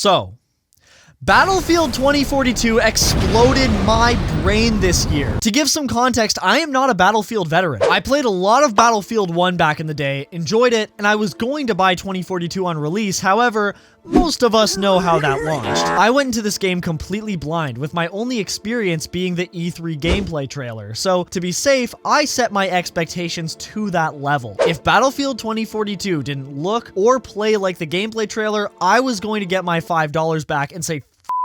So, Battlefield 2042 exploded my brain this year. To give some context, I am not a Battlefield veteran. I played a lot of Battlefield 1 back in the day, enjoyed it, and I was going to buy 2042 on release. However, most of us know how that launched. I went into this game completely blind, with my only experience being the E3 gameplay trailer. So, to be safe, I set my expectations to that level. If Battlefield 2042 didn't look or play like the gameplay trailer, I was going to get my $5 back and say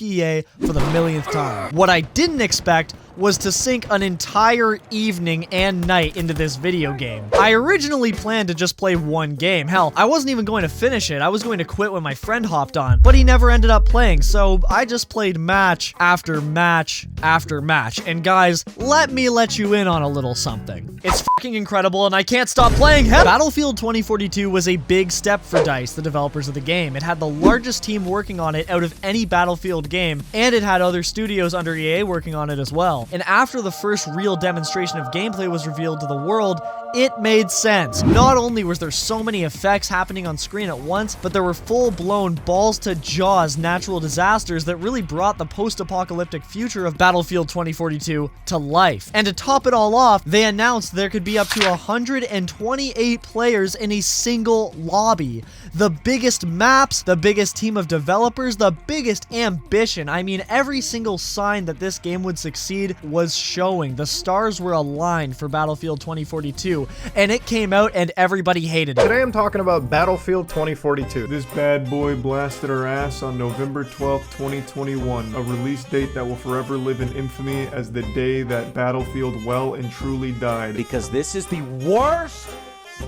EA for the millionth time. What I didn't expect was to sink an entire evening and night into this video game. I originally planned to just play one game. Hell, I wasn't even going to finish it. I was going to quit when my friend hopped on, but he never ended up playing, so I just played match after match after match. And guys, let me let you in on a little something. It's fucking incredible and I can't stop playing. Battlefield 2042 was a big step for DICE, the developers of the game. It had the largest team working on it out of any Battlefield game, and it had other studios under EA working on it as well. And after the first real demonstration of gameplay was revealed to the world, it made sense. Not only was there so many effects happening on screen at once, but there were full-blown balls-to-jaws natural disasters that really brought the post-apocalyptic future of Battlefield 2042 to life. And to top it all off, they announced there could be up to 128 players in a single lobby. The biggest maps, the biggest team of developers, the biggest ambition. I mean, every single sign that this game would succeed was showing. The stars were aligned for Battlefield 2042, and it came out and everybody hated it. Today I'm talking about Battlefield 2042. This bad boy blasted our ass on November 12th, 2021, a release date that will forever live in infamy as the day that Battlefield well and truly died. Because this is the worst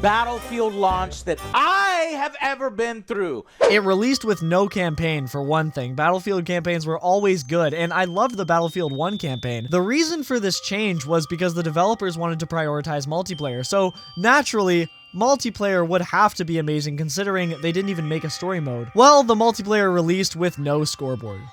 Battlefield launch that I have ever been through. It released with no campaign, for one thing. Battlefield campaigns were always good, and I loved the Battlefield 1 campaign. The reason for this change was because the developers wanted to prioritize multiplayer, so naturally, multiplayer would have to be amazing considering they didn't even make a story mode. Well, the multiplayer released with no scoreboard.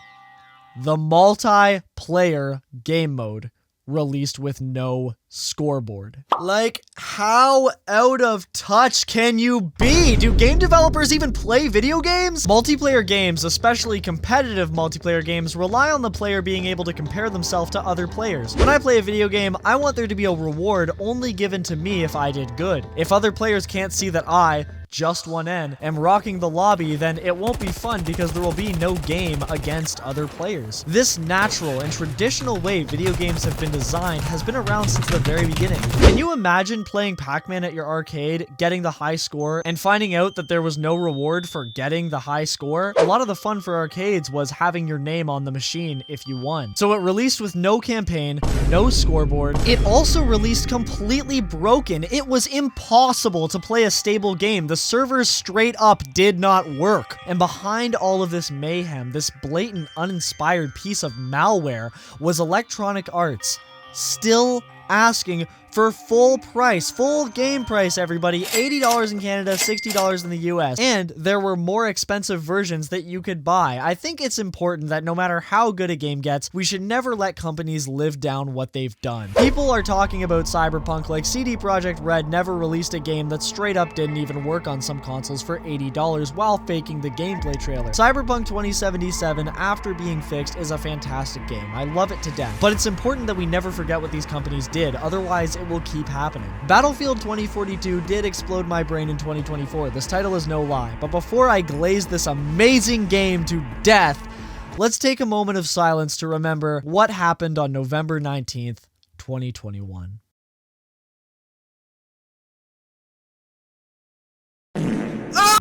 The multiplayer game mode released with no scoreboard. Like, how out of touch can you be? Do game developers even play video games? Multiplayer games, especially competitive multiplayer games, rely on the player being able to compare themselves to other players. When I play a video game, I want there to be a reward only given to me if I did good. If other players can't see that I, just one N, am rocking the lobby, then it won't be fun because there will be no game against other players. This natural and traditional way video games have been designed has been around since the very beginning. Can you imagine playing Pac-Man at your arcade, getting the high score, and finding out that there was no reward for getting the high score? A lot of the fun for arcades was having your name on the machine if you won. So it released with no campaign, no scoreboard. It also released completely broken. It was impossible to play a stable game. The servers straight up did not work. And behind all of this mayhem, this blatant, uninspired piece of malware, was Electronic Arts, still asking for full price, full game price, everybody, $80 in Canada, $60 in the US. And there were more expensive versions that you could buy. I think it's important that no matter how good a game gets, we should never let companies live down what they've done. People are talking about Cyberpunk like CD Projekt Red never released a game that straight up didn't even work on some consoles for $80 while faking the gameplay trailer. Cyberpunk 2077, after being fixed, is a fantastic game. I love it to death. But it's important that we never forget what these companies did, otherwise it will keep happening. Battlefield 2042 did explode my brain in 2024. This title is no lie. But before I glaze this amazing game to death, let's take a moment of silence to remember what happened on November 19th, 2021.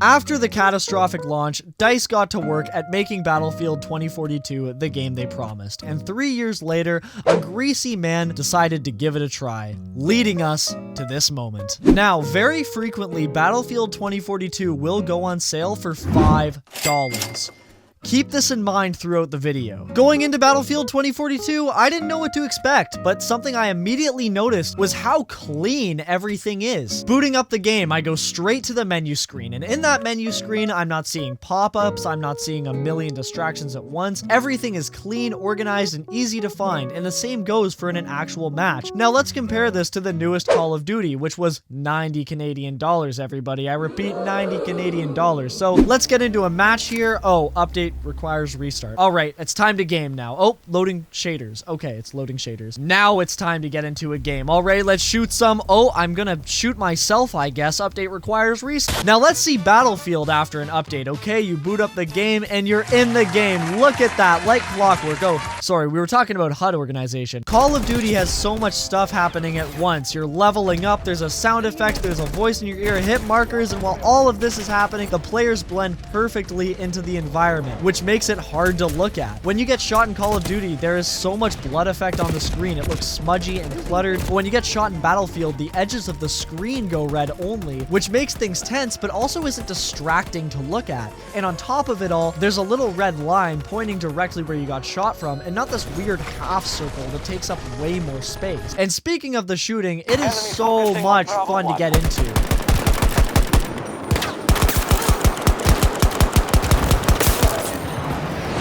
After the catastrophic launch, DICE got to work at making Battlefield 2042 the game they promised, and 3 years later, a greasy man decided to give it a try, leading us to this moment. Now, very frequently, Battlefield 2042 will go on sale for $5. Keep this in mind throughout the video. Going into Battlefield 2042, I didn't know what to expect, but something I immediately noticed was how clean everything is. Booting up the game, I go straight to the menu screen, and in that menu screen, I'm not seeing pop-ups, I'm not seeing a million distractions at once. Everything is clean, organized, and easy to find, and the same goes for an actual match. Now let's compare this to the newest Call of Duty, which was 90 Canadian dollars, everybody. I repeat, 90 Canadian dollars. So let's get into a match here. Oh, update Update requires restart. All right, it's time to game now. Oh, loading shaders. Okay, it's loading shaders. Now it's time to get into a game. All right, let's shoot some. Oh, I'm gonna shoot myself, I guess. Update requires restart. Now let's see Battlefield after an update. Okay, you boot up the game and you're in the game. Look at that, like clockwork. Oh, sorry, we were talking about HUD organization. Call of Duty has so much stuff happening at once. You're leveling up, there's a sound effect, there's a voice in your ear, hit markers, and while all of this is happening, the players blend perfectly into the environment, which makes it hard to look at. When you get shot in Call of Duty, there is so much blood effect on the screen. It looks smudgy and cluttered. But when you get shot in Battlefield, the edges of the screen go red only, which makes things tense, but also isn't distracting to look at. And on top of it all, there's a little red line pointing directly where you got shot from, and not this weird half circle that takes up way more space. And speaking of the shooting, it is so much fun to get into.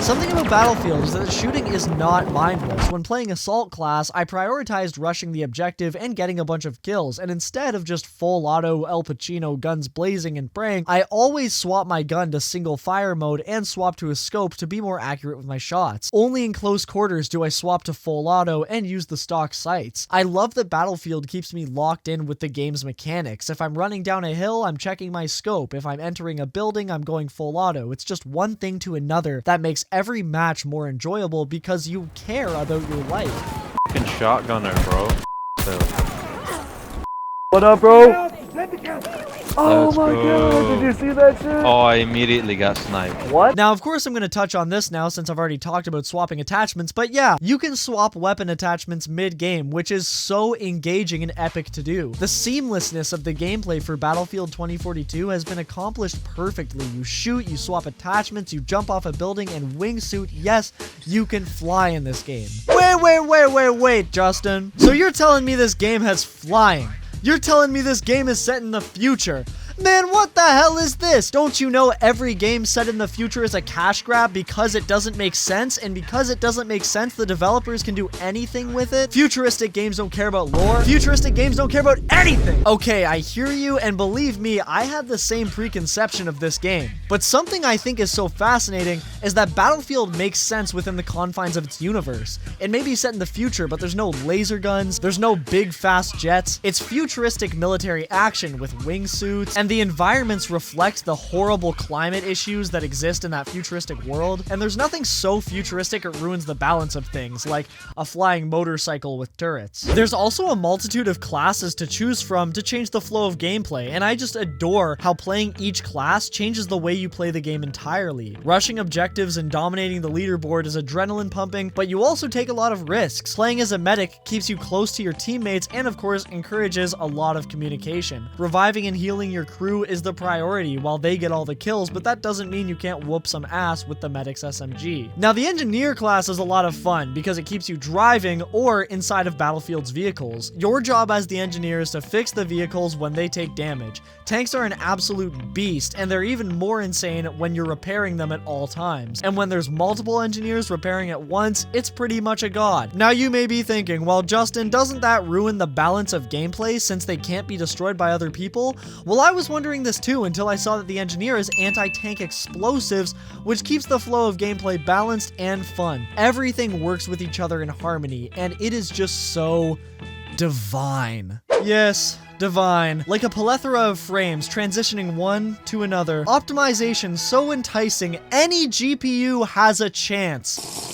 Something about Battlefield is that the shooting is not mindless. When playing Assault class, I prioritized rushing the objective and getting a bunch of kills, and instead of just full auto, El Pacino, guns blazing and praying, I always swap my gun to single fire mode and swap to a scope to be more accurate with my shots. Only in close quarters do I swap to full auto and use the stock sights. I love that Battlefield keeps me locked in with the game's mechanics. If I'm running down a hill, I'm checking my scope. If I'm entering a building, I'm going full auto. It's just one thing to another that makes every match more enjoyable because you care about your life. Fucking shotgunner, bro. What up, bro? Oh Let's my go. god, did you see that shit? Oh, I immediately got sniped. What? Now, of course, I'm going to touch on this now since I've already talked about swapping attachments, but yeah, you can swap weapon attachments mid-game, which is so engaging and epic to do. The seamlessness of the gameplay for Battlefield 2042 has been accomplished perfectly. You shoot, you swap attachments, you jump off a building, and wingsuit, yes, you can fly in this game. Wait, Justin. So you're telling me this game has flying? You're telling me this game is set in the future? Man, what the hell is this? Don't you know every game set in the future is a cash grab because it doesn't make sense? And because it doesn't make sense, the developers can do anything with it? Futuristic games don't care about lore. Futuristic games don't care about anything. Okay, I hear you, and believe me, I had the same preconception of this game. But something I think is so fascinating is that Battlefield makes sense within the confines of its universe. It may be set in the future, but there's no laser guns, there's no big fast jets. It's futuristic military action with wingsuits, and the environments reflect the horrible climate issues that exist in that futuristic world, and there's nothing so futuristic it ruins the balance of things, like a flying motorcycle with turrets. There's also a multitude of classes to choose from to change the flow of gameplay, and I just adore how playing each class changes the way you play the game entirely. Rushing objectives and dominating the leaderboard is adrenaline pumping, but you also take a lot of risks. Playing as a medic keeps you close to your teammates and of course encourages a lot of communication. Reviving and healing your crew is the priority while they get all the kills, but that doesn't mean you can't whoop some ass with the medic's SMG. Now, the engineer class is a lot of fun because it keeps you driving or inside of Battlefield's vehicles. Your job as the engineer is to fix the vehicles when they take damage. Tanks are an absolute beast, and they're even more insane when you're repairing them at all times. And when there's multiple engineers repairing at once, it's pretty much a god. Now, you may be thinking, well, Justin, doesn't that ruin the balance of gameplay since they can't be destroyed by other people? Well, I was wondering this too until I saw that the engineer is anti-tank explosives, which keeps the flow of gameplay balanced and fun. Everything works with each other in harmony, and it is just so divine. Yes, divine. Like a plethora of frames transitioning one to another. Optimization so enticing, any GPU has a chance.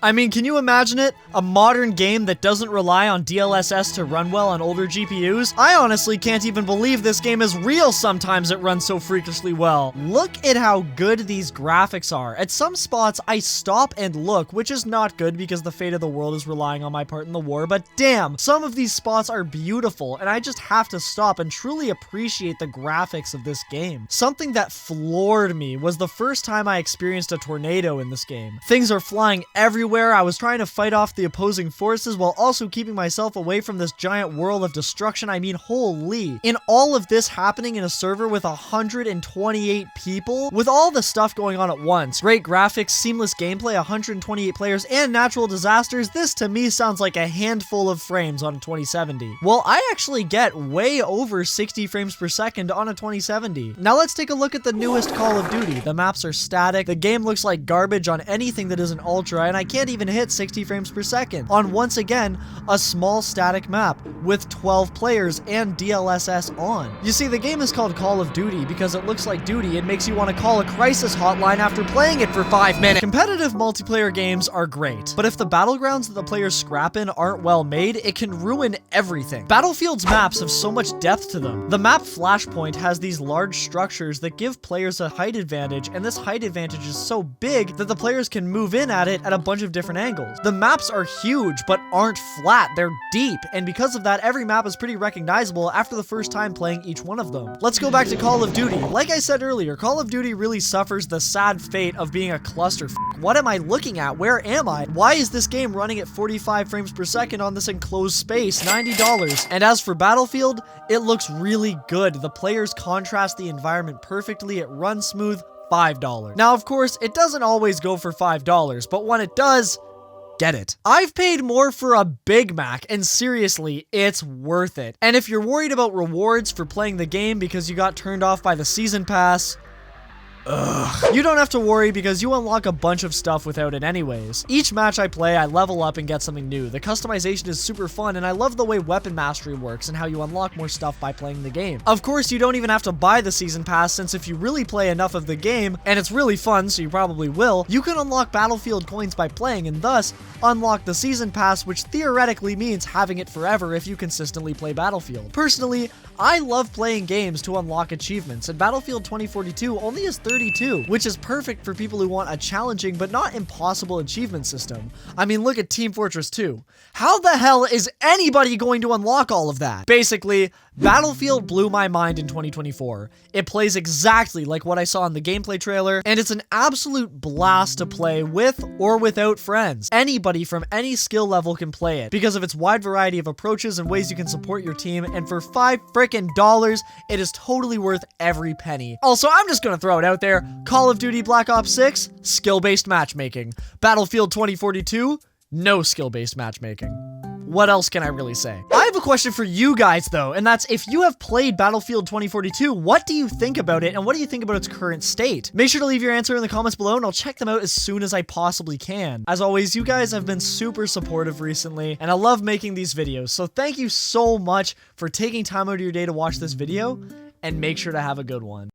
I mean, can you imagine it? A modern game that doesn't rely on DLSS to run well on older GPUs? I honestly can't even believe this game is real sometimes it runs so freakishly well. Look at how good these graphics are. At some spots, I stop and look, which is not good because the fate of the world is relying on my part in the war, but damn, some of these spots are beautiful, and I just have to stop and truly appreciate the graphics of this game. Something that floored me was the first time I experienced a tornado in this game. Things are flying everywhere everywhere. I was trying to fight off the opposing forces while also keeping myself away from this giant whirl of destruction. I mean, holy. In all of this happening in a server with 128 people, with all the stuff going on at once, great graphics, seamless gameplay, 128 players, and natural disasters, this to me sounds like a handful of frames on a 2070. Well, I actually get way over 60 frames per second on a 2070. Now let's take a look at the newest Call of Duty. The maps are static, the game looks like garbage on anything that isn't ultra, and I can't even hit 60 frames per second on, once again, a small static map with 12 players and DLSS on. You see, the game is called Call of Duty because it looks like duty. It makes you want to call a crisis hotline after playing it for 5 minutes. Competitive multiplayer games are great, but if the battlegrounds that the players scrap in aren't well made, it can ruin everything. Battlefield's maps have so much depth to them. The map Flashpoint has these large structures that give players a height advantage, and this height advantage is so big that the players can move in at it at a bunch of different angles. The maps are huge, but aren't flat. They're deep, and because of that, every map is pretty recognizable after the first time playing each one of them. Let's go back to Call of Duty. Like I said earlier, Call of Duty really suffers the sad fate of being a clusterfuck. What am I looking at? Where am I? Why is this game running at 45 frames per second on this enclosed space? $90. And as for Battlefield, it looks really good. The players contrast the environment perfectly. It runs smooth. $5. Now, of course, it doesn't always go for $5, but when it does, get it. I've paid more for a Big Mac, and seriously, it's worth it. And if you're worried about rewards for playing the game because you got turned off by the season pass, ugh. You don't have to worry because you unlock a bunch of stuff without it anyways. Each match I play, I level up and get something new. The customization is super fun, and I love the way weapon mastery works and how you unlock more stuff by playing the game. Of course, you don't even have to buy the season pass, since if you really play enough of the game, and it's really fun, so you probably will, you can unlock Battlefield coins by playing, and thus unlock the season pass, which theoretically means having it forever if you consistently play Battlefield. Personally, I love playing games to unlock achievements, and Battlefield 2042 only has 32, which is perfect for people who want a challenging but not impossible achievement system. I mean, look at Team Fortress 2. How the hell is anybody going to unlock all of that? Basically, Battlefield blew my mind in 2024. It plays exactly like what I saw in the gameplay trailer, and it's an absolute blast to play with or without friends. Anybody from any skill level can play it because of its wide variety of approaches and ways you can support your team, and for $5 frickin' it is totally worth every penny. Also, I'm just gonna throw it out there, Call of Duty Black Ops 6, skill-based matchmaking. Battlefield 2042, no skill-based matchmaking. What else can I really say? I have a question for you guys though, and that's, if you have played Battlefield 2042, what do you think about it, and what do you think about its current state? Make sure to leave your answer in the comments below, and I'll check them out as soon as I possibly can. As always, you guys have been super supportive recently, and I love making these videos, so thank you so much for taking time out of your day to watch this video, and make sure to have a good one.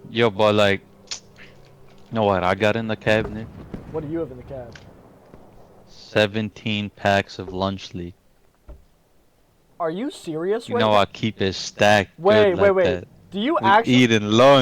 Yo, but like, you know what I got in the cabinet? What do you have in the cab? 17 packs of lunch leaf. Are you serious You know I keep it stacked. Wait, good like that. Do you We eating lunch.